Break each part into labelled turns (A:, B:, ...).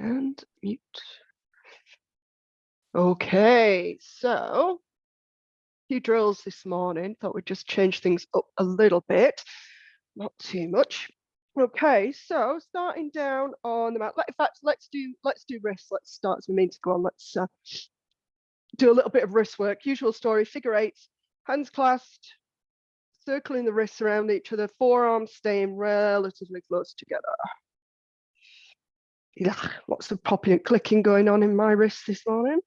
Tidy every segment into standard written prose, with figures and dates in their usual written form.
A: And mute. Okay, so few drills this morning. Thought we'd just change things up a little bit, not too much. Okay, so starting down on the mat. In fact, let's do wrists. Let's start as we mean to go on. Let's do a little bit of wrist work. Usual story, figure eights, hands clasped, circling the wrists around each other, forearms staying relatively close together. Yeah, lots of popping and clicking going on in my wrists this morning.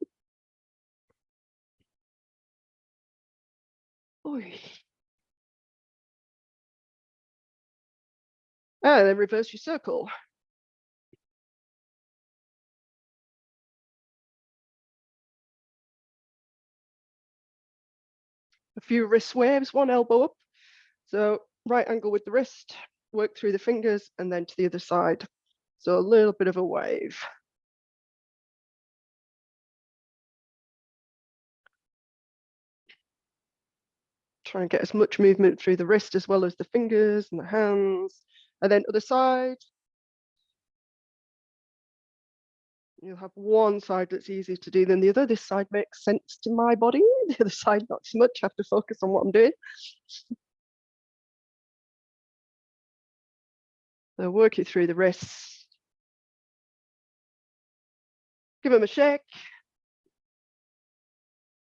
A: Oy. And then reverse your circle. A few wrist waves, one elbow up. So right angle with the wrist, work through the fingers and then to the other side. So a little bit of a wave. Try and get as much movement through the wrist as well as the fingers and the hands. And then other side. You'll have one side that's easier to do than the other. This side makes sense to my body. The other side, not so much. I have to focus on what I'm doing. So work it through the wrists. Give them a shake.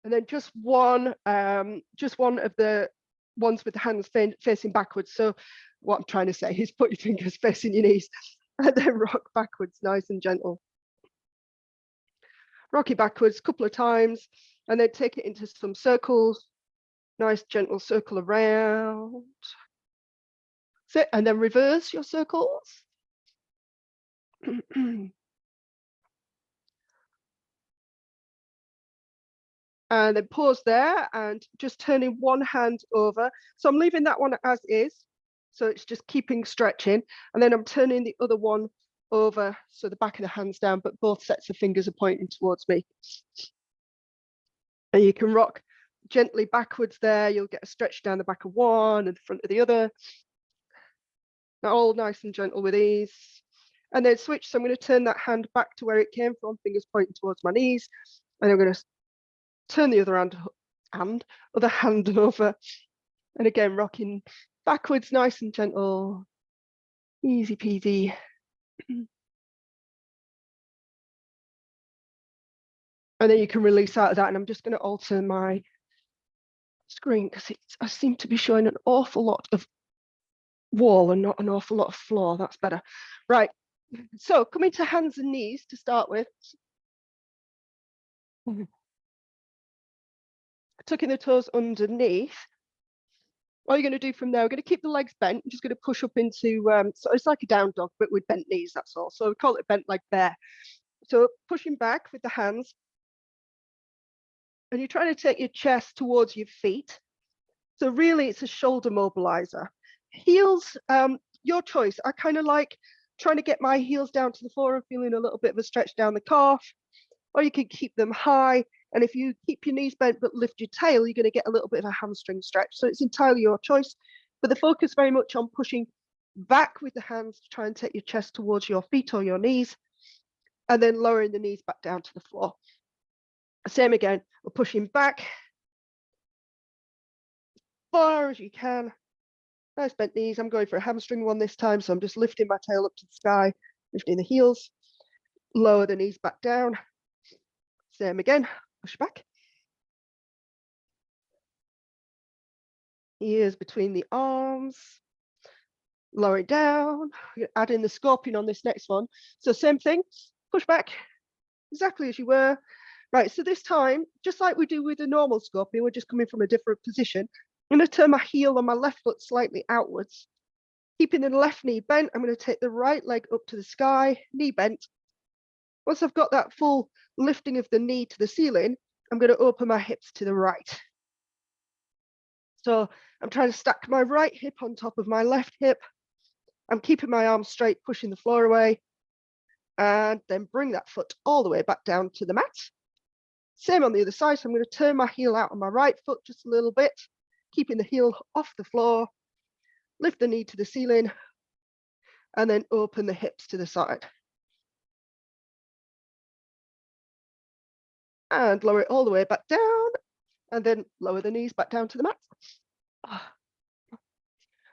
A: And then just one of the ones with the hands facing backwards. So what I'm trying to say is put your fingers facing your knees and then rock backwards, nice and gentle. Rock it backwards a couple of times and then take it into some circles. Nice gentle circle around. Sit and then reverse your circles. And then pause there and just turning one hand over. So I'm leaving that one as is. So it's just keeping stretching. And then I'm turning the other one over. So the back of the hand's down, but both sets of fingers are pointing towards me. And you can rock gently backwards there. You'll get a stretch down the back of one and the front of the other. Now all nice and gentle with ease. And then switch. So I'm going to turn that hand back to where it came from, fingers pointing towards my knees. And I'm going to turn the other hand over. And again, rocking backwards, nice and gentle, easy peasy. And then you can release out of that. And I'm just going to alter my screen because I seem to be showing an awful lot of wall and not an awful lot of floor. That's better. Right. So coming to hands and knees to start with. Tucking the toes underneath. What you're going to do from there, we're going to keep the legs bent. I'm just going to push up into, so it's like a down dog, but with bent knees, that's all. So we call it bent leg bear. So pushing back with the hands. And you're trying to take your chest towards your feet. So really it's a shoulder mobilizer. Heels, your choice. I kind of like trying to get my heels down to the floor and feeling a little bit of a stretch down the calf, or you can keep them high. And if you keep your knees bent but lift your tail, you're going to get a little bit of a hamstring stretch. So it's entirely your choice. But the focus very much on pushing back with the hands to try and take your chest towards your feet or your knees, and then lowering the knees back down to the floor. Same again, we're pushing back as far as you can. Nice bent knees. I'm going for a hamstring one this time, so I'm just lifting my tail up to the sky, lifting the heels, lower the knees back down. Same again, push back. Ears between the arms, lower it down. Add in the scorpion on this next one. So same thing, push back, exactly as you were. Right, so this time, just like we do with a normal scorpion, we're just coming from a different position. I'm going to turn my heel on my left foot slightly outwards. Keeping the left knee bent, I'm going to take the right leg up to the sky, knee bent. Once I've got that full lifting of the knee to the ceiling, I'm going to open my hips to the right. So I'm trying to stack my right hip on top of my left hip. I'm keeping my arms straight, pushing the floor away, and then bring that foot all the way back down to the mat. Same on the other side, so I'm going to turn my heel out on my right foot just a little bit, keeping the heel off the floor, lift the knee to the ceiling, and then open the hips to the side. and lower it all the way back down, and then lower the knees back down to the mat.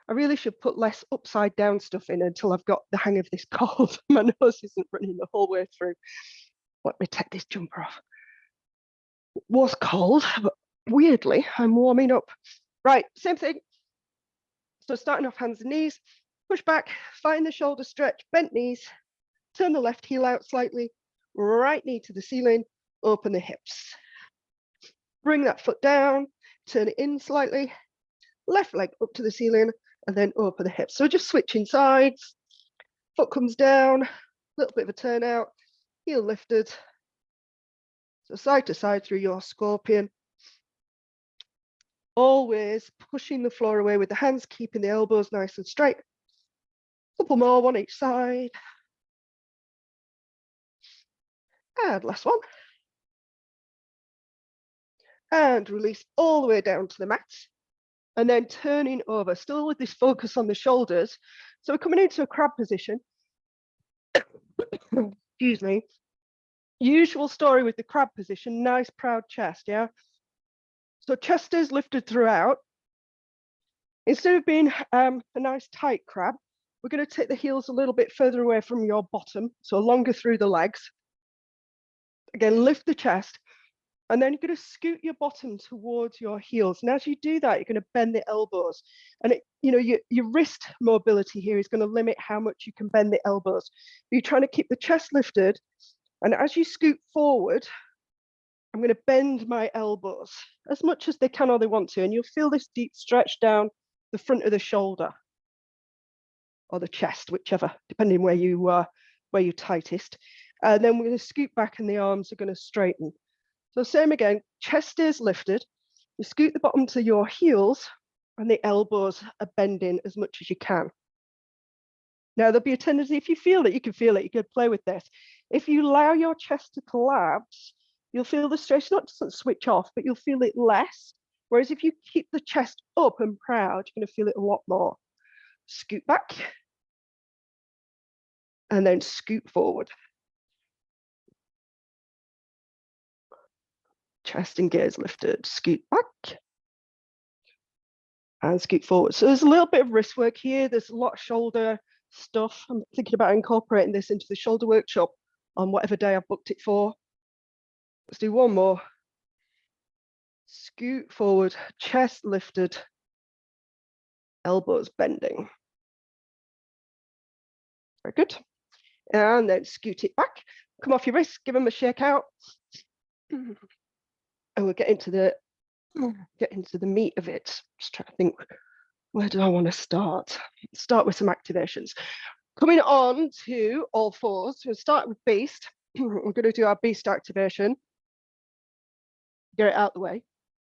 A: I really should put less upside down stuff in until I've got the hang of this cold. My nose isn't running the whole way through. Let me take this jumper off. It was cold, but weirdly, I'm warming up. Right, same thing. So starting off hands and knees, push back, find the shoulder stretch, bent knees, turn the left heel out slightly, right knee to the ceiling, open the hips. Bring that foot down, turn it in slightly, left leg up to the ceiling, and then open the hips. So just switching sides, foot comes down, a little bit of a turn out, heel lifted. So side to side through your scorpion. Always pushing the floor away with the hands, keeping the elbows nice and straight. A couple more, one each side. And last one. And release all the way down to the mat. And then turning over, still with this focus on the shoulders. So we're coming into a crab position. Excuse me. Usual story with the crab position, nice proud chest, yeah? So chest is lifted throughout. Instead of being a nice tight crab, we're going to take the heels a little bit further away from your bottom, so longer through the legs. Again, lift the chest, and then you're going to scoot your bottom towards your heels. And as you do that, you're going to bend the elbows. And your wrist mobility here is going to limit how much you can bend the elbows. You're trying to keep the chest lifted, and as you scoot forward, I'm going to bend my elbows as much as they can or they want to, and you'll feel this deep stretch down the front of the shoulder or the chest, whichever, depending where you're tightest. And then we're going to scoot back and the arms are going to straighten. So same again, chest is lifted, you scoot the bottom to your heels and the elbows are bending as much as you can. Now there'll be a tendency, if you feel it, you can feel it, you can play with this. If you allow your chest to collapse, you'll feel the stretch not doesn't switch off, but you'll feel it less. Whereas if you keep the chest up and proud, you're going to feel it a lot more. Scoot back and then scoot forward. Chest and gaze lifted, scoot back and scoot forward. So there's a little bit of wrist work here. There's a lot of shoulder stuff. I'm thinking about incorporating this into the shoulder workshop on whatever day I've booked it for. Let's do one more. Scoot forward, chest lifted, elbows bending. Very good. And then scoot it back. Come off your wrist, give them a shake out. And we'll get into the meat of it. Just trying to think, where do I want to start? Start with some activations. Coming on to all fours, we'll start with beast. We're going to do our beast activation. Get it out of the way.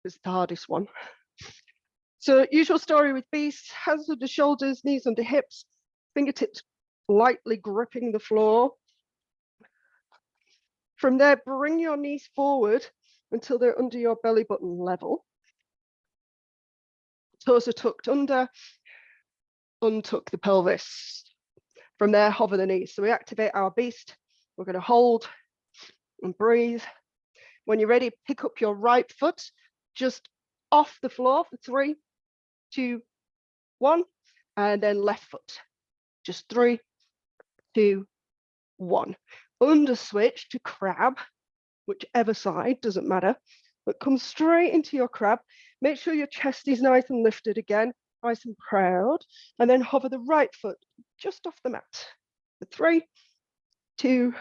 A: It's the hardest one. So usual story with beast, hands under shoulders, knees under hips, fingertips lightly gripping the floor. From there, bring your knees forward until they're under your belly button level. Toes are tucked under, untuck the pelvis. From there, hover the knees. So we activate our beast. We're going to hold and breathe. When you're ready, pick up your right foot just off the floor for 3, 2, 1, and then left foot. Just 3, 2, 1. Under switch to crab, whichever side, doesn't matter, but come straight into your crab. Make sure your chest is nice and lifted again, nice and proud, and then hover the right foot just off the mat. For 3, 2,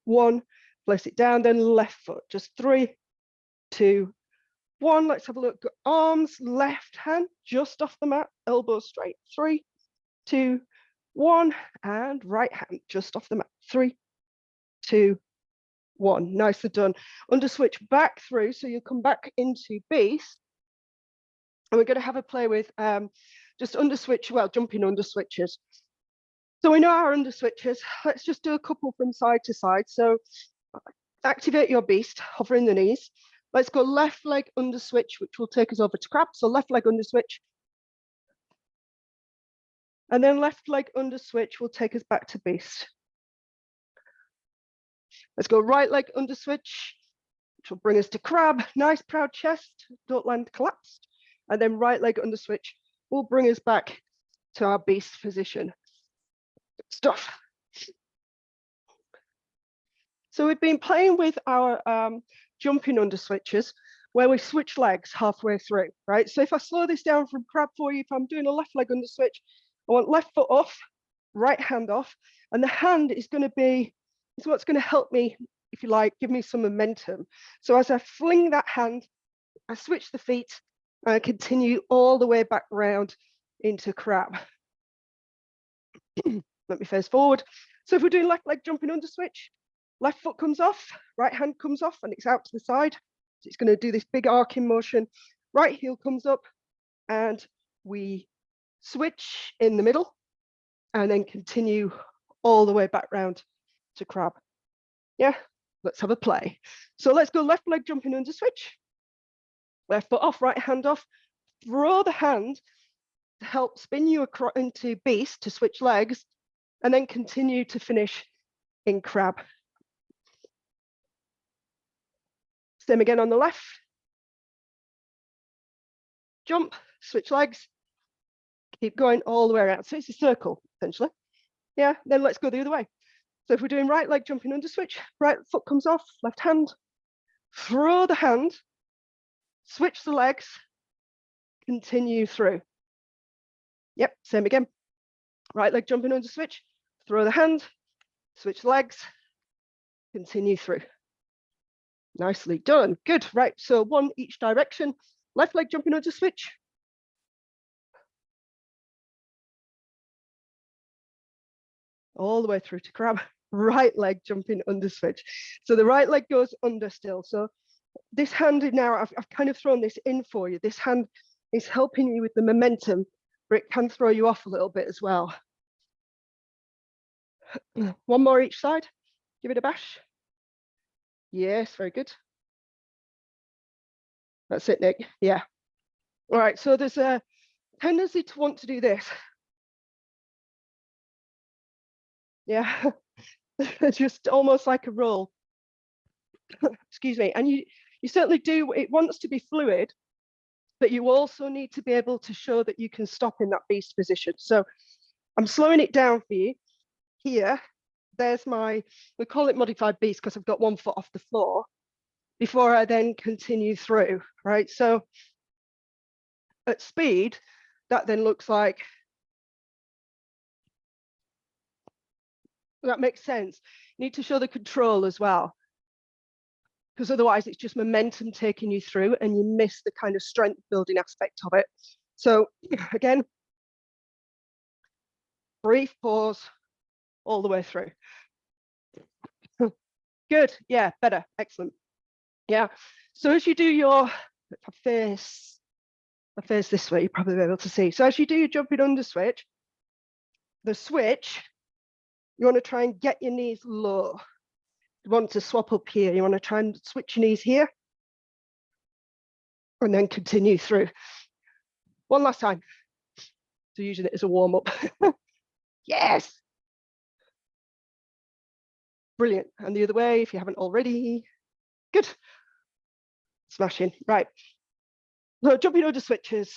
A: 1, place it down, then left foot, just 3, 2, 1. Let's have a look. Arms, left hand, just off the mat, elbows straight. 3, 2, 1, and right hand, just off the mat. 3, 2, 1. Nicely done. Under switch back through, so you come back into beast. And we're going to have a play with just under switch, well, jumping under switches. So we know our under switches. Let's just do a couple from side to side. So activate your beast, hovering the knees. Let's go left leg under switch, which will take us over to crab. So left leg under switch. And then left leg under switch will take us back to beast. Let's go right leg under switch. which will bring us to crab. Nice proud chest, don't land collapsed. And then right leg under switch will bring us back to our beast position. Good stuff. So we've been playing with our jumping under switches where we switch legs halfway through, right? So if I slow this down from crab for you, if I'm doing a left leg under switch, I want left foot off, right hand off, and the hand is going to be, is what's going to help me, if you like, give me some momentum. So as I fling that hand, I switch the feet and I continue all the way back round into crab. Let me face forward. So if we're doing left leg jumping under switch, left foot comes off, right hand comes off and it's out to the side. So it's going to do this big arcing motion. Right heel comes up and we switch in the middle and then continue all the way back round to crab. Yeah, let's have a play. So let's go left leg jumping under switch. Left foot off, right hand off. Throw the hand to help spin you across into beast to switch legs and then continue to finish in crab. Same again on the left. Jump, switch legs, keep going all the way around. So it's a circle, essentially. Yeah, then let's go the other way. So if we're doing right leg jumping under switch, right foot comes off, left hand, throw the hand, switch the legs, continue through. Yep, same again. Right leg jumping under switch, throw the hand, switch legs, continue through. Nicely done. Good. Right. So one each direction. Left leg jumping under switch. All the way through to crab. Right leg jumping under switch. So the right leg goes under still. So this hand now, I've kind of thrown this in for you. This hand is helping you with the momentum, but it can throw you off a little bit as well. One more each side. Give it a bash. Yes, very good. That's it, Nick. Yeah. All right, so there's a tendency to want to do this. Yeah, just almost like a roll. Excuse me. And you certainly do, it wants to be fluid, but you also need to be able to show that you can stop in that beast position. So I'm slowing it down for you. Here, there's my, we call it modified beast because I've got one foot off the floor before I then continue through, right? So at speed, that then looks like, that makes sense. You need to show the control as well, because otherwise it's just momentum taking you through and you miss the kind of strength building aspect of it. So again, brief pause all the way through. Good, yeah, better, excellent. Yeah, so as you do your, if I face this way, you'll probably be able to see. So as you do your jumping under switch, the switch, you want to try and get your knees low. You want to swap up here. You want to try and switch your knees here and then continue through. One last time. So using it as a warm up. Yes. Brilliant. And the other way, if you haven't already. Good. Smashing. Right. So jumping under switches.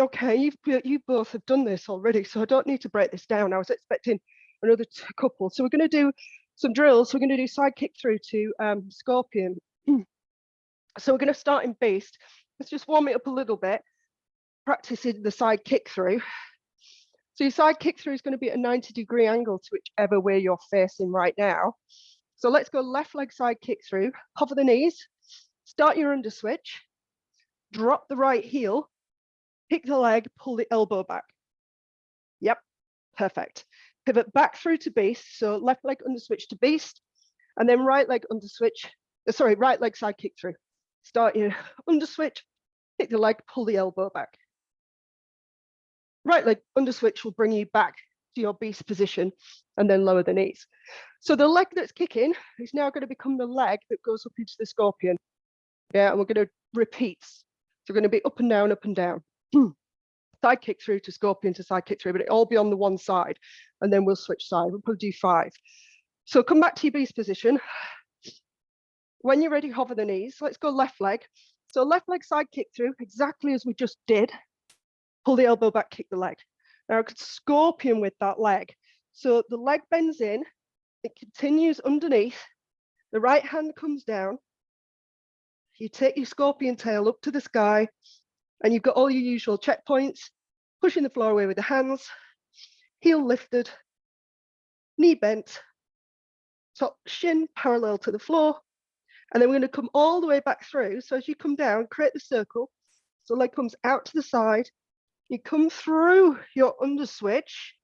A: Okay, you both have done this already, so I don't need to break this down. I was expecting another couple. So we're going to do some drills. We're going to do side kick through to scorpion. So we're going to start in beast. Let's just warm it up a little bit. Practicing the side kick through. So your side kick through is going to be at a 90-degree angle to whichever way you're facing right now. So let's go left leg side kick through. Hover the knees. Start your under switch. Drop the right heel. Pick the leg, pull the elbow back. Yep, perfect. Pivot back through to beast. So left leg under switch to beast, and then right leg under switch. Sorry, right leg side kick through. Start your under switch, pick the leg, pull the elbow back. Right leg under switch will bring you back to your beast position, and then lower the knees. So the leg that's kicking is now going to become the leg that goes up into the scorpion. Yeah, and we're going to repeat. So we're going to be up and down, up and down. side kick through to scorpion to side kick through, but it'll all be on the one side, and then we'll switch side. We'll probably do 5. So come back to your beast position. When you're ready, hover the knees. Let's go left leg. So left leg side kick through, exactly as we just did. Pull the elbow back, kick the leg. Now I could scorpion with that leg. So the leg bends in, it continues underneath, the right hand comes down, you take your scorpion tail up to the sky, and you've got all your usual checkpoints, pushing the floor away with the hands, heel lifted, knee bent, top shin parallel to the floor, and then we're going to come all the way back through. So as you come down, create the circle, so leg comes out to the side, you come through your under switch,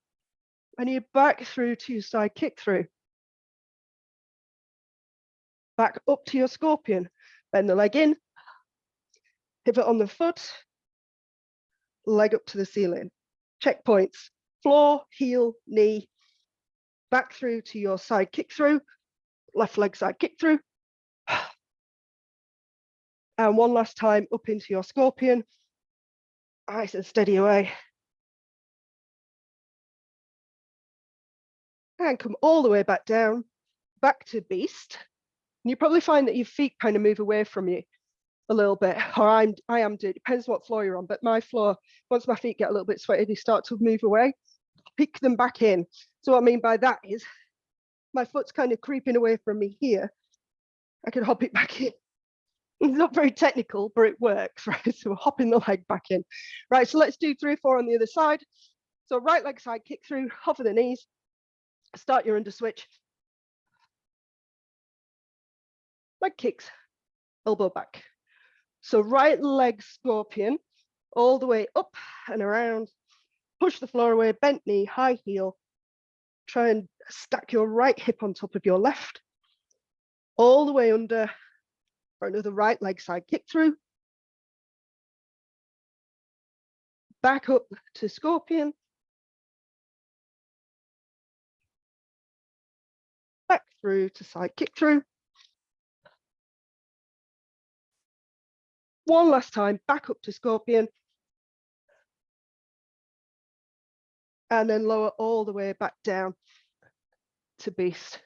A: and you're back through to your side kick through. Back up to your scorpion, bend the leg in, pivot on the foot, leg up to the ceiling. Checkpoints, floor, heel, knee, back through to your side kick through, left leg side kick through. And one last time up into your scorpion, nice and steady away. And come all the way back down, back to beast. And you probably find that your feet kind of move away from you a little bit, or I am doing, it depends what floor you're on, but my floor, once my feet get a little bit sweaty, they start to move away, pick them back in. So what I mean by that is my foot's kind of creeping away from me here. I can hop it back in. It's not very technical, but it works, right? So we're hopping the leg back in. Right, so let's do 3 or 4 on the other side. So right leg side kick through, hover the knees, start your under switch. Leg kicks, elbow back. So right leg scorpion, all the way up and around, push the floor away, bent knee, high heel. Try and stack your right hip on top of your left, all the way under for another right leg side kick through. Back up to scorpion. Back through to side kick through. One last time, back up to scorpion. And then lower all the way back down to beast.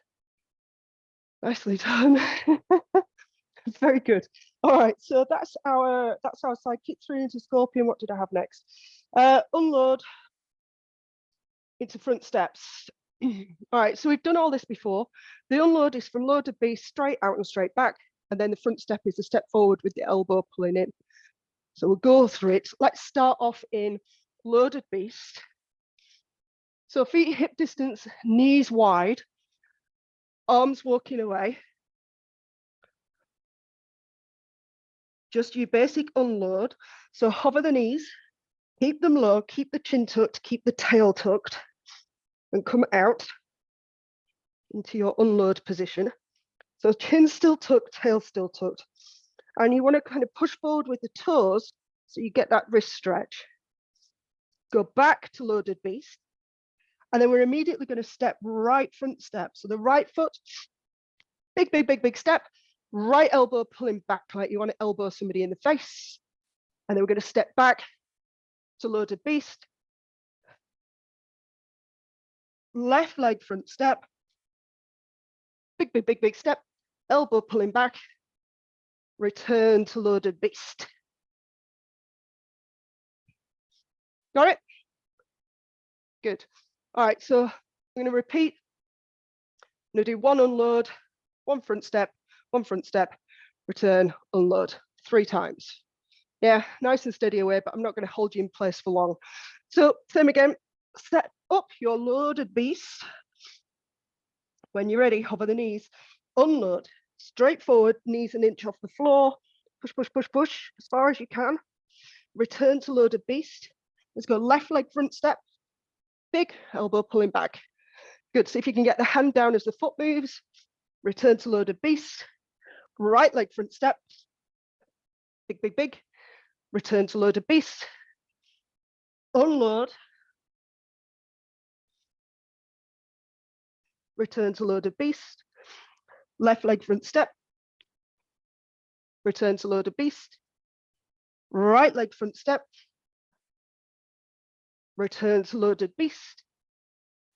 A: Nicely done. Very good. All right, so that's our side kick through into scorpion. What did I have next? Unload into front steps. All right, so we've done all this before. The unload is from loaded beast, straight out and straight back. And then the front step is a step forward with the elbow pulling in. So we'll go through it. Let's start off in loaded beast. So feet hip distance, knees wide, arms walking away. Just your basic unload. So hover the knees, keep them low, keep the chin tucked, keep the tail tucked, and come out into your unload position. So chin still tucked, tail still tucked. And you want to kind of push forward with the toes so you get that wrist stretch. Go back to loaded beast. And then we're immediately going to step right front step. So the right foot, big, big, big, big step. Right elbow pulling back like you want to elbow somebody in the face. And then we're going to step back to loaded beast. Left leg front step. Big, big, big, big step. Elbow pulling back. Return to loaded beast. Got it? Good. All right, so I'm going to repeat. I'm going to do one unload, one front step, return, unload 3 times. Yeah, nice and steady away, but I'm not going to hold you in place for long. So same again, set up your loaded beast. When you're ready, hover the knees, unload, straight forward, knees an inch off the floor, push, push, push, push, as far as you can. Return to loaded beast. Let's go left leg front step, big elbow pulling back. Good, so if you can get the hand down as the foot moves, return to loaded beast. Right leg front step, big, big, big. Return to loaded beast. Unload. Return to loaded beast. Left leg front step. Return to loaded beast. Right leg front step. return to loaded beast,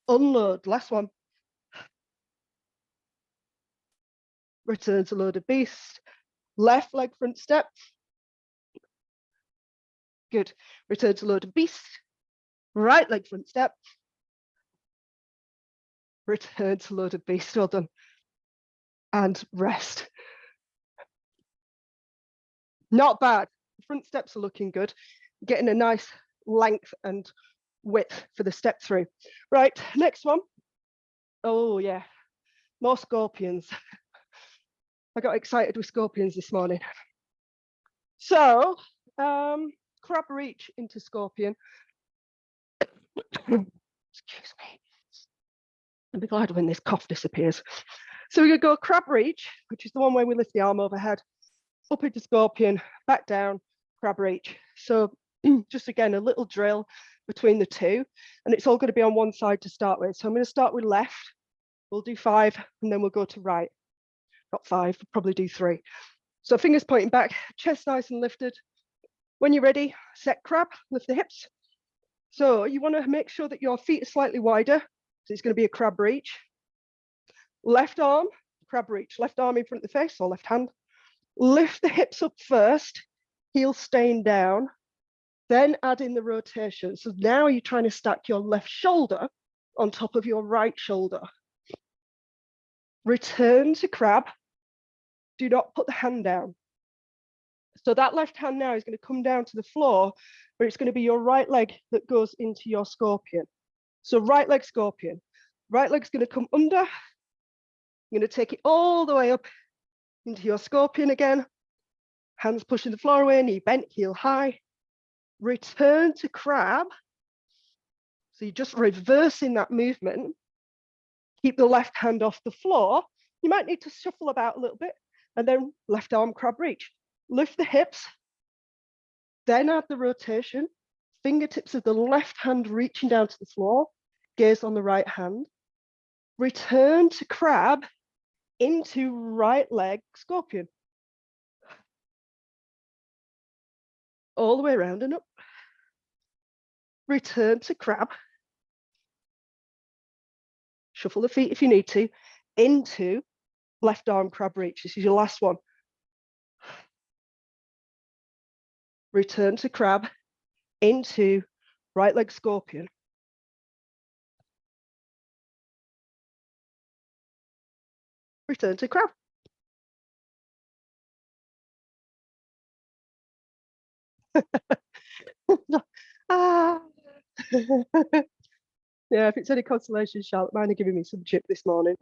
A: unload, last one. Return to loaded beast, left leg front step. Good. Return to loaded beast, right leg front step. Return to loaded beast, well done. And rest. Not bad. The front steps are looking good. Getting a nice length and width for the step through. Right, next one. Oh yeah, more scorpions. I got excited with scorpions this morning. So, crab reach into scorpion. Excuse me. I'll be glad when this cough disappears. So we're gonna go crab reach, which is the one where we lift the arm overhead, up into scorpion, back down, crab reach. So just again, a little drill between the two, and it's all gonna be on one side to start with. So I'm gonna start with left, we'll do 5, and then we'll go to right. Not 5, we'll probably do 3. So fingers pointing back, chest nice and lifted. When you're ready, set crab, lift the hips. So you wanna make sure that your feet are slightly wider. So it's gonna be a crab reach. Left arm, crab reach. Left arm in front of the face or left hand. Lift the hips up first, heel staying down, then add in the rotation. So now you're trying to stack your left shoulder on top of your right shoulder. Return to crab. Do not put the hand down. So that left hand now is going to come down to the floor, where it's going to be your right leg that goes into your scorpion. So right leg scorpion. Right leg's going to come under. You're going to take it all the way up into your scorpion again. Hands pushing the floor away, knee bent, heel high. Return to crab. So you're just reversing that movement. Keep the left hand off the floor. You might need to shuffle about a little bit, and then left arm crab reach. Lift the hips, then add the rotation. Fingertips of the left hand reaching down to the floor, gaze on the right hand. Return to crab into right leg scorpion. All the way around and up. Return to crab. Shuffle the feet if you need to, into left arm crab reach. This is your last one. Return to crab, into right leg scorpion. Return to crab. Ah. Yeah, if it's any consolation, Charlotte, mine are giving me some chip this morning.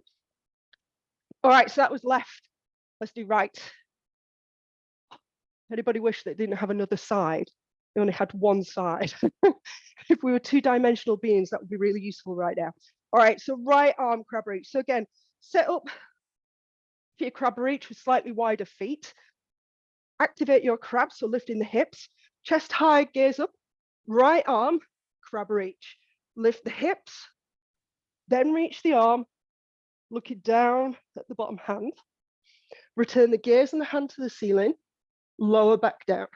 A: All right, so that was left. Let's do right. Anybody wish they didn't have another side? They only had one side. If we were two-dimensional beings, that would be really useful right now. All right, so right arm crab reach. So again, set up for your crab reach with slightly wider feet. Activate your crab, so lifting the hips. Chest high, gaze up. Right arm, crab reach. Lift the hips, then reach the arm, looking down at the bottom hand. Return the gaze and the hand to the ceiling, lower back down.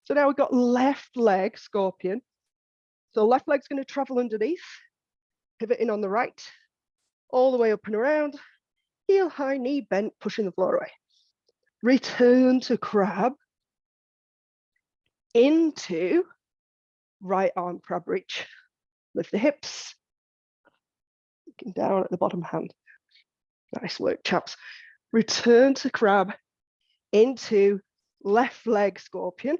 A: So now we've got left leg scorpion. So left leg's going to travel underneath, pivoting on the right, all the way up and around, heel high, knee bent, pushing the floor away. Return to crab, into right arm crab reach. Lift the hips, looking down at the bottom hand. Nice work, chaps. Return to crab, into left leg scorpion.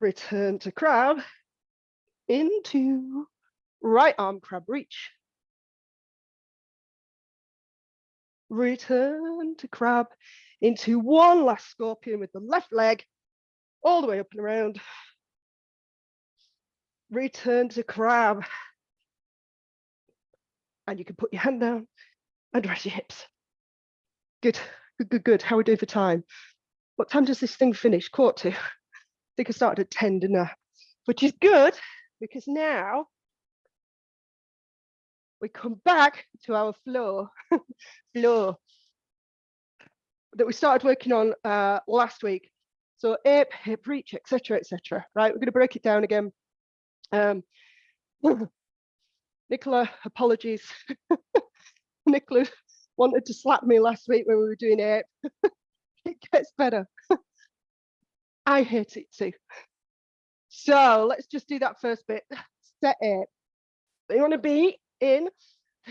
A: Return to crab, into right arm crab reach. Return to crab, into one last scorpion with the left leg, all the way up and around. Return to crab. And you can put your hand down and rest your hips. Good, good, good, good. How are we doing for time? What time does this thing finish? 1:45. I think I started at 10, didn't I? Which is good, because now we come back to our floor, floor that we started working on last week. So ape, hip reach, etc., etc. Right, we're going to break it down again. Nicola, apologies. Nicola wanted to slap me last week when we were doing ape. It gets better. I hate it too. So let's just do that first bit. Set ape. So you want to be in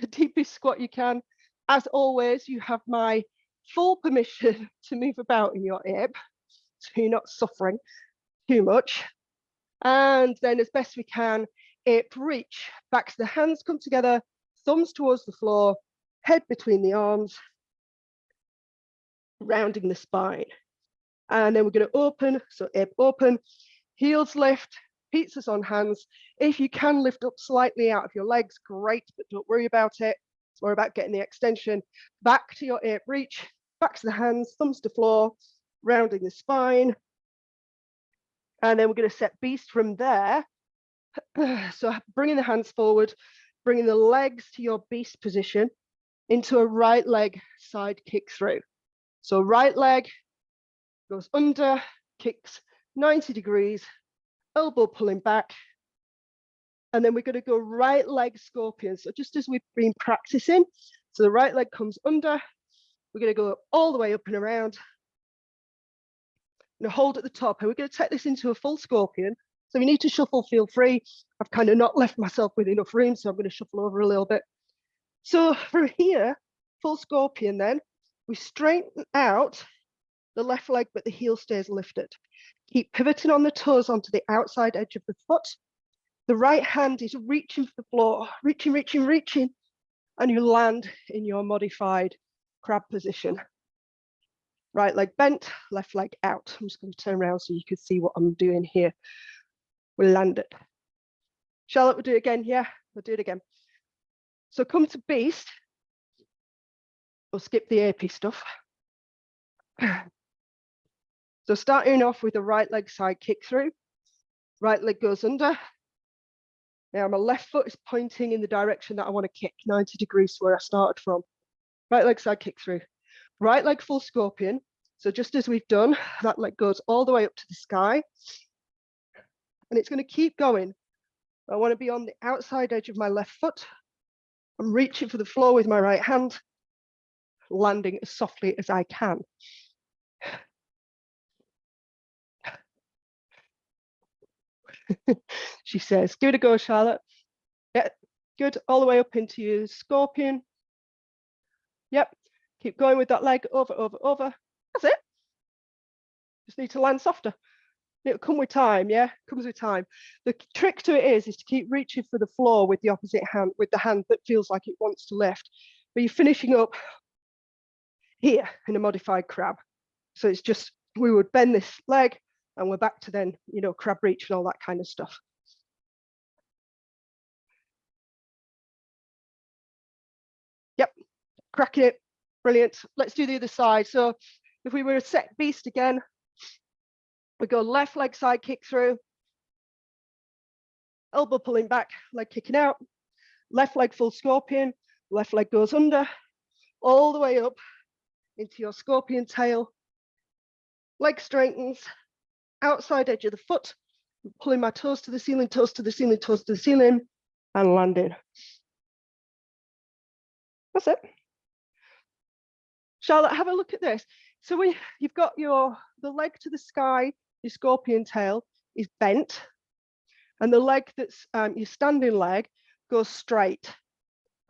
A: the deepest squat you can. As always, you have my full permission to move about in your ape, so you're not suffering too much. And then as best we can, ape reach. Back to the hands come together, thumbs towards the floor, head between the arms, rounding the spine. And then we're going to open, so ape open, heels lift, pizzas on hands. If you can lift up slightly out of your legs, great, but don't worry about it. It's more about getting the extension. Back to your ape reach, back to the hands, thumbs to floor, rounding the spine. And then we're going to set beast from there. So bringing the hands forward, bringing the legs to your beast position into a right leg side kick through. So right leg goes under, kicks 90 degrees, elbow pulling back. And then we're going to go right leg scorpion. So just as we've been practicing, so the right leg comes under, we're going to go all the way up and around. And hold at the top. And we're going to take this into a full scorpion. So if you need to shuffle, feel free. I've kind of not left myself with enough room, so I'm going to shuffle over a little bit. So from here, full scorpion then, we straighten out the left leg, but the heel stays lifted. Keep pivoting on the toes onto the outside edge of the foot. The right hand is reaching for the floor, reaching, reaching, reaching, and you land in your modified crab position. Right leg bent, left leg out. I'm just going to turn around so you can see what I'm doing here. We'll land it. Charlotte, we'll do it again. Yeah, we'll do it again. So come to beast. We'll skip the AP stuff. So starting off with the right leg side kick through. Right leg goes under. Now my left foot is pointing in the direction that I want to kick, 90 degrees to where I started from. Right leg side kick through. Right leg full scorpion. So just as we've done, that leg goes all the way up to the sky. And it's going to keep going. I want to be on the outside edge of my left foot. I'm reaching for the floor with my right hand, landing as softly as I can. She says, give it a go, Charlotte. Yeah, good. All the way up into your scorpion. Yep. Keep going with that leg, over, over, over. That's it. Just need to land softer. It'll come with time, yeah? Comes with time. The trick to it is to keep reaching for the floor with the opposite hand, with the hand that feels like it wants to lift. But you're finishing up here in a modified crab. So it's just, we would bend this leg and we're back to then, you know, crab reach and all that kind of stuff. Yep, cracking it, brilliant. Let's do the other side. So if we were a set beast again, we go left leg side kick through, elbow pulling back, leg kicking out, left leg full scorpion, left leg goes under, all the way up into your scorpion tail, leg straightens, outside edge of the foot, pulling my toes to the ceiling, toes to the ceiling, toes to the ceiling, and landing. That's it. Charlotte, have a look at this. So you've got the leg to the sky, your scorpion tail is bent, and the leg that's your standing leg goes straight.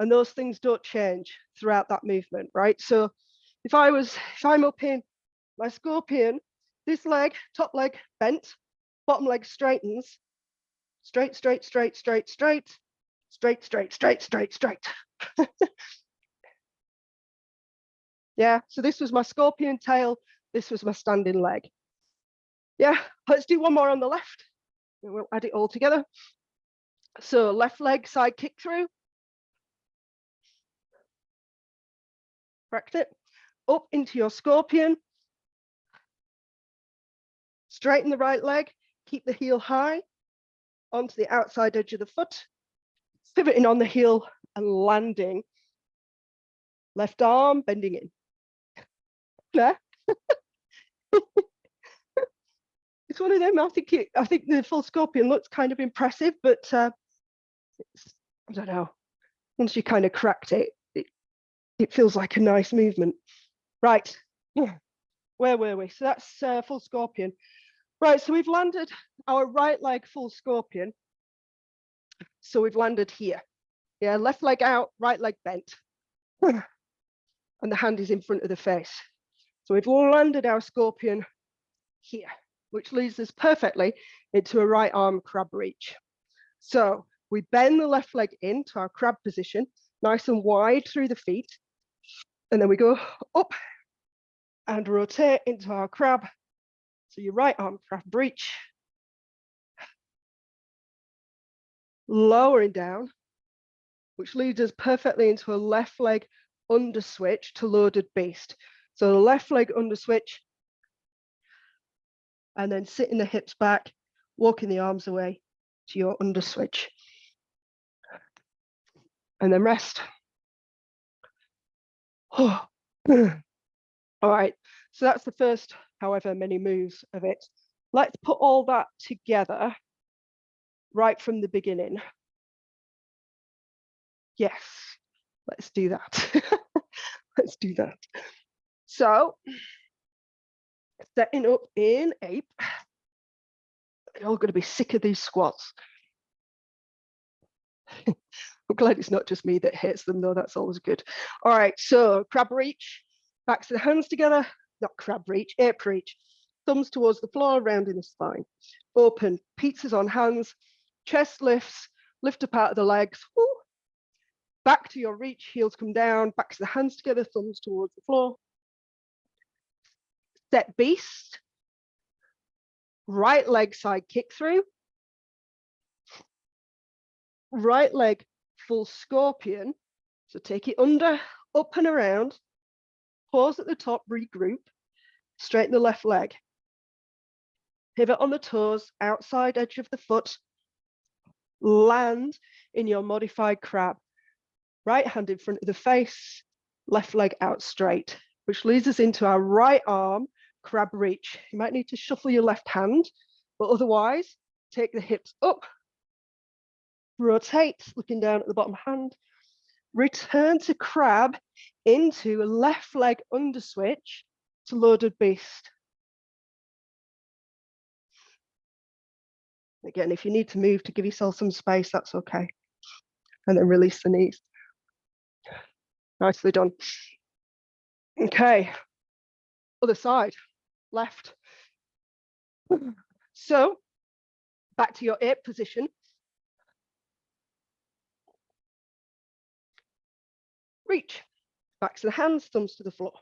A: And those things don't change throughout that movement, right? So if I'm up in my scorpion, this leg, top leg bent, bottom leg straightens, straight, straight, straight, straight, straight, straight, straight, straight, straight, straight. Yeah, so this was my scorpion tail, this was my standing leg. Yeah, let's do one more on the left. And we'll add it all together. So left leg side kick through. Correct it. Up into your scorpion. Straighten the right leg, keep the heel high onto the outside edge of the foot, pivoting on the heel and landing. Left arm bending in. There. it's one of them. I think the full scorpion looks kind of impressive, but I don't know. Once you kind of cracked it, it feels like a nice movement. Right, where were we? So that's full scorpion. Right, so we've landed our right leg full scorpion. So we've landed here. Yeah, left leg out, right leg bent. And the hand is in front of the face. So we've landed our scorpion here, which leads us perfectly into a right arm crab reach. So we bend the left leg into our crab position, nice and wide through the feet. And then we go up and rotate into our crab. So your right arm crab reach. Lowering down, which leads us perfectly into a left leg under switch to loaded beast. So the left leg under switch, and then sitting the hips back, walking the arms away to your under switch. And then rest. Oh. All right, so that's the first however many moves of it. Let's put all that together right from the beginning. Yes, let's do that. Let's do that. So, setting up in ape. You're all going to be sick of these squats. I'm glad it's not just me that hates them, though. That's always good. All right, so crab reach, backs of the hands together, not crab reach, ape reach. Thumbs towards the floor, rounding the spine. Open, pizzas on hands, chest lifts, lift up out of the legs. Woo. Back to your reach, heels come down, backs of the hands together, thumbs towards the floor. Set beast. Right leg side kick through. Right leg full scorpion. So take it under, up and around. Pause at the top, regroup. Straighten the left leg. Pivot on the toes, outside edge of the foot. Land in your modified crab. Right hand in front of the face, left leg out straight, which leads us into our right arm crab reach. You might need to shuffle your left hand, but otherwise, take the hips up, rotate, looking down at the bottom hand, return to crab into a left leg under switch to loaded beast. Again, if you need to move to give yourself some space, that's okay. And then release the knees. Nicely done. Okay, other side, left. So, back to your ape position. Reach, backs of the hands, thumbs to the floor.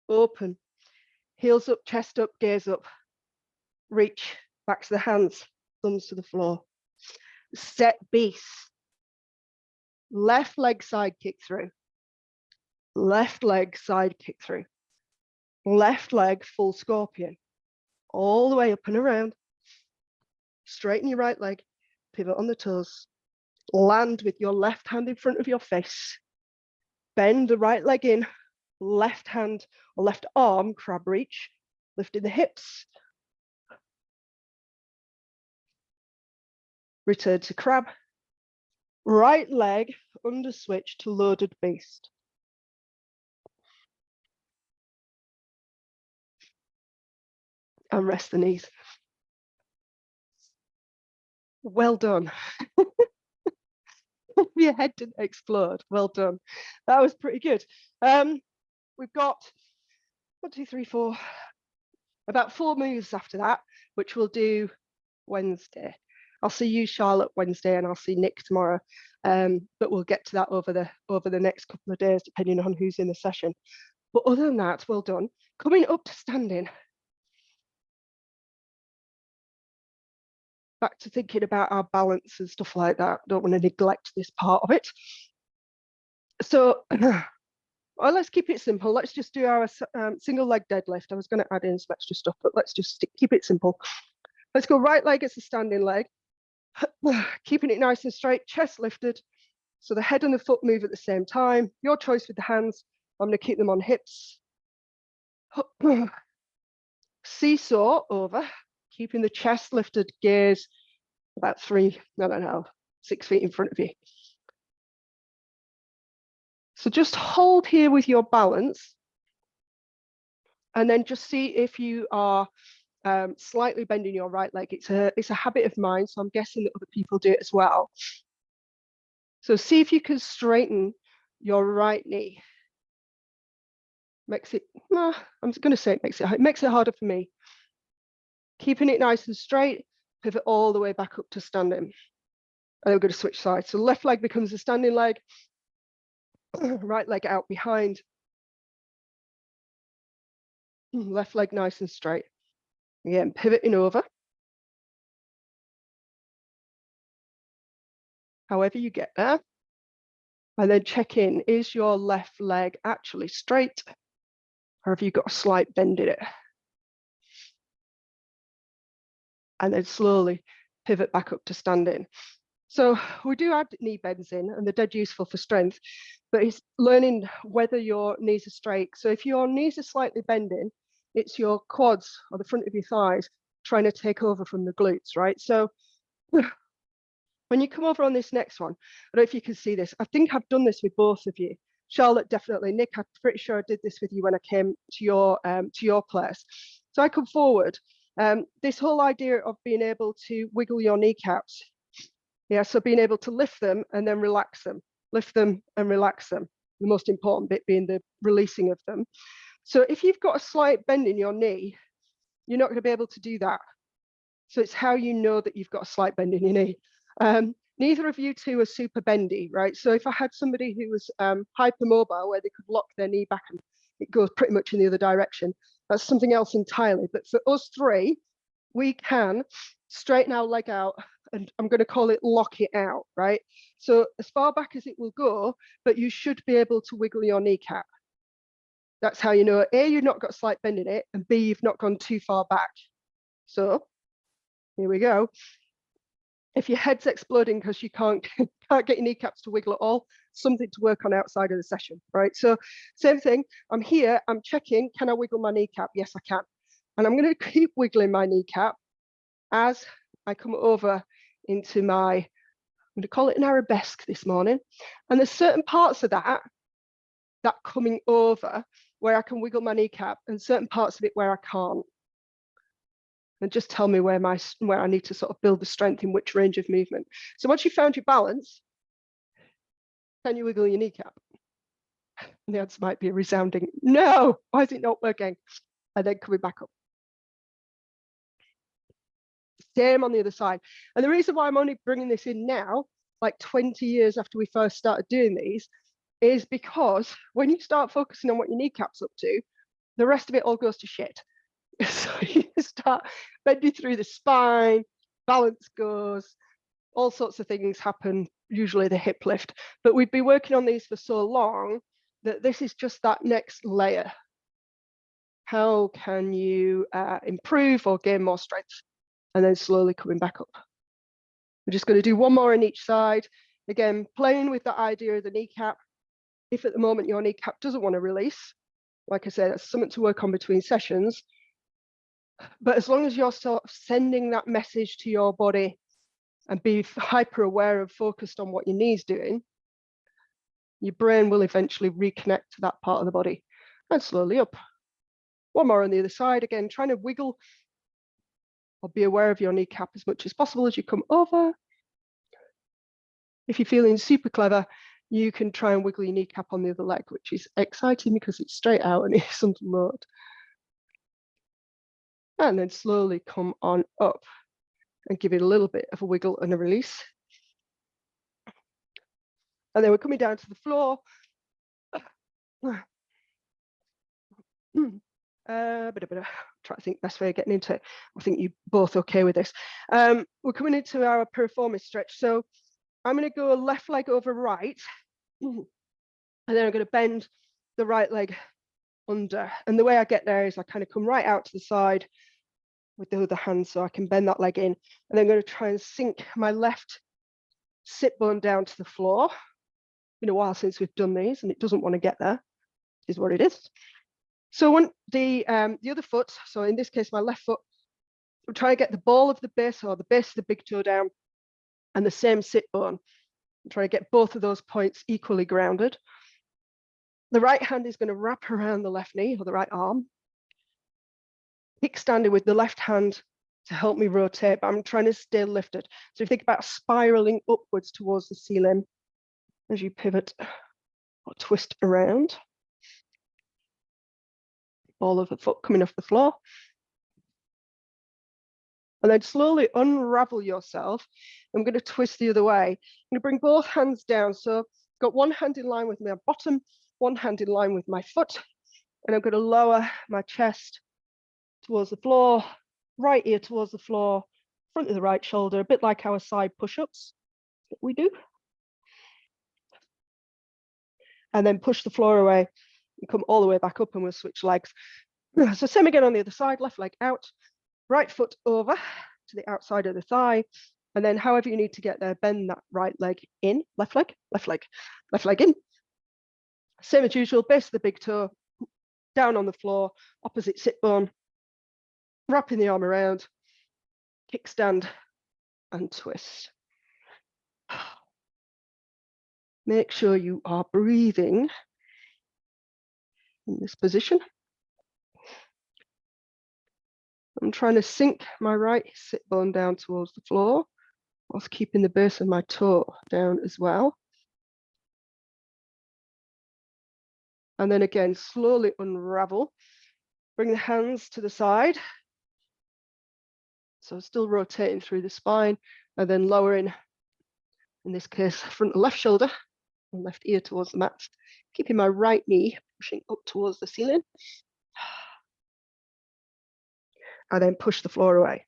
A: Open, heels up, chest up, gaze up. Reach, backs of the hands, thumbs to the floor. Set beast. Left leg side kick through. Left leg side kick through. Left leg full scorpion. All the way up and around. Straighten your right leg, pivot on the toes. Land with your left hand in front of your face. Bend the right leg in, left hand or left arm crab reach, lifting the hips. Return to crab. Right leg under switch to loaded beast. And rest the knees. Well done. Your head didn't explode. Well done. That was pretty good. We've got 1, 2, 3, 4, about 4 moves after that, which we'll do Wednesday. I'll see you, Charlotte, Wednesday, and I'll see Nick tomorrow. But we'll get to that over the next couple of days, depending on who's in the session. But other than that, well done. Coming up to standing. Back to thinking about our balance and stuff like that. Don't want to neglect this part of it. So, well, let's keep it simple. Let's just do our single leg deadlift. I was going to add in some extra stuff, but let's just keep it simple. Let's go right leg as a standing leg. Keeping it nice and straight, chest lifted. So the head and the foot move at the same time. Your choice with the hands. I'm going to keep them on hips. Seesaw over. keeping the chest lifted, gaze about 6 feet in front of you. So just hold here with your balance, and then just see if you are slightly bending your right leg. It's a habit of mine, so I'm guessing that other people do it as well. So see if you can straighten your right knee. Makes it, I'm going to say it makes it harder for me. Keeping it nice and straight, pivot all the way back up to standing. And then we're going to switch sides. So left leg becomes a standing leg, right leg out behind. Left leg nice and straight. Again, pivoting over. However you get there. And then check in, is your left leg actually straight? Or have you got a slight bend in it? And then slowly pivot back up to standing. So we do add knee bends in, and they're dead useful for strength, but it's learning whether your knees are straight. So if your knees are slightly bending, it's your quads or the front of your thighs trying to take over from the glutes, right? So when you come over on this next one, I don't know if you can see this. I think I've done this with both of you. Charlotte, definitely. Nick, I'm pretty sure I did this with you when I came to your place. So I come forward. This whole idea of being able to wiggle your kneecaps. Yeah, so being able to lift them and then relax them, lift them and relax them. The most important bit being the releasing of them. So if you've got a slight bend in your knee, you're not going to be able to do that. So it's how you know that you've got a slight bend in your knee. Neither of you two are super bendy, right? So if I had somebody who was hypermobile, where they could lock their knee back and it goes pretty much in the other direction, that's something else entirely. But for us three, we can straighten our leg out, and I'm going to call it lock it out, right? So as far back as it will go, but you should be able to wiggle your kneecap. That's how you know, A, you've not got a slight bend in it, and B, you've not gone too far back. So here we go. If your head's exploding because you can't get your kneecaps to wiggle at all, something to work on outside of the session, right? So same thing, I'm here, I'm checking, can I wiggle my kneecap? Yes, I can. And I'm going to keep wiggling my kneecap as I come over into my, I'm going to call it an arabesque this morning. And there's certain parts of that coming over where I can wiggle my kneecap, and certain parts of it where I can't. And just tell me where I need to sort of build the strength in which range of movement. So once you've found your balance, can you wiggle your kneecap? And the answer might be a resounding no. Why is it not working? And then coming back up. Same on the other side. And the reason why I'm only bringing this in now, like 20 years after we first started doing these, is because when you start focusing on what your kneecap's up to, the rest of it all goes to shit. So you start bending through the spine, balance goes, all sorts of things happen, usually the hip lift. But we've been working on these for so long that this is just that next layer. How can you improve or gain more strength? And then slowly coming back up. We're just going to do one more on each side. Again, playing with the idea of the kneecap. If at the moment your kneecap doesn't want to release, like I said, that's something to work on between sessions. But as long as you're sort of sending that message to your body and be hyper aware and focused on what your knee's doing, your brain will eventually reconnect to that part of the body. And slowly up. One more on the other side, again, trying to wiggle or be aware of your kneecap as much as possible as you come over. If you're feeling super clever, you can try and wiggle your kneecap on the other leg, which is exciting because it's straight out and it's under load. And then slowly come on up and give it a little bit of a wiggle and a release. And then we're coming down to the floor. Try to think best way of getting into it. I think you're both okay with this. We're coming into our piriformis stretch. So I'm going to go left leg over right, and then I'm going to bend the right leg under. And the way I get there is I kind of come right out to the side with the other hand so I can bend that leg in. And then I'm going to try and sink my left sit bone down to the floor. Been a while since we've done these, and it doesn't want to get there, is what it is. So when the other foot, so in this case, my left foot Try to get the ball of the base or the base of the big toe down and the same sit bone. Try to get both of those points equally grounded. The right hand is going to wrap around the left knee or the right arm. Kickstanding with the left hand to help me rotate, but I'm trying to stay lifted. So if you think about spiraling upwards towards the ceiling as you pivot or twist around. Ball of the foot coming off the floor. And then slowly unravel yourself. I'm going to twist the other way. I'm going to bring both hands down. So I've got one hand in line with my bottom, one hand in line with my foot. And I'm going to lower my chest towards the floor, right ear towards the floor, front of the right shoulder, a bit like our side push-ups that we do. And then push the floor away and come all the way back up, and we'll switch legs. So same again on the other side, left leg out, right foot over to the outside of the thigh. And then however you need to get there, bend that right leg in, left leg, left leg, left leg in. Same as usual, base of the big toe, down on the floor, opposite sit bone, wrapping the arm around, kickstand and twist. Make sure you are breathing in this position. I'm trying to sink my right sit bone down towards the floor whilst keeping the base of my toe down as well. And then again, slowly unravel. Bring the hands to the side. So still rotating through the spine and then lowering, in this case, front and left shoulder and left ear towards the mat. Keeping my right knee pushing up towards the ceiling. And then push the floor away.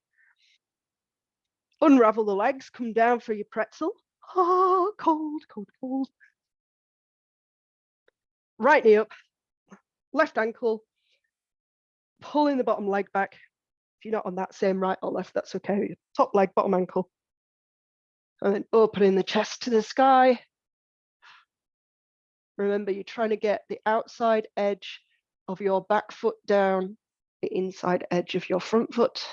A: Unravel the legs, come down for your pretzel. Oh, cold, cold, cold. Right knee up, left ankle, pulling the bottom leg back. If you're not on that same right or left, that's okay. Top leg, bottom ankle. And then opening the chest to the sky. Remember, you're trying to get the outside edge of your back foot down, the inside edge of your front foot,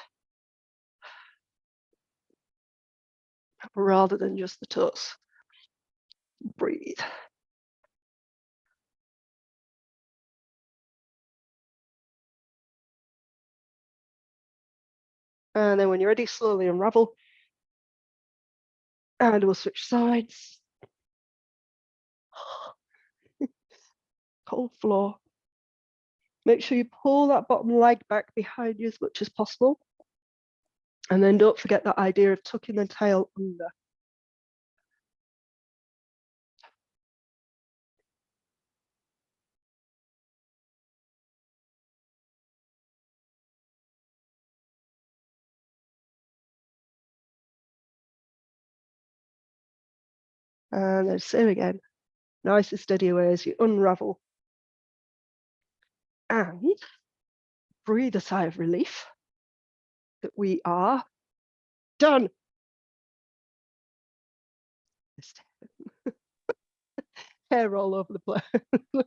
A: rather than just the toes. Breathe. And then when you're ready, slowly unravel. And we'll switch sides. Cold floor. Make sure you pull that bottom leg back behind you as much as possible. And then don't forget that idea of tucking the tail under. And then same again. Nice and steady away as you unravel. And breathe a sigh of relief that we are done. Hair all over the place.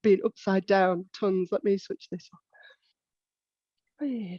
A: Being upside down, tons. Let me switch this on.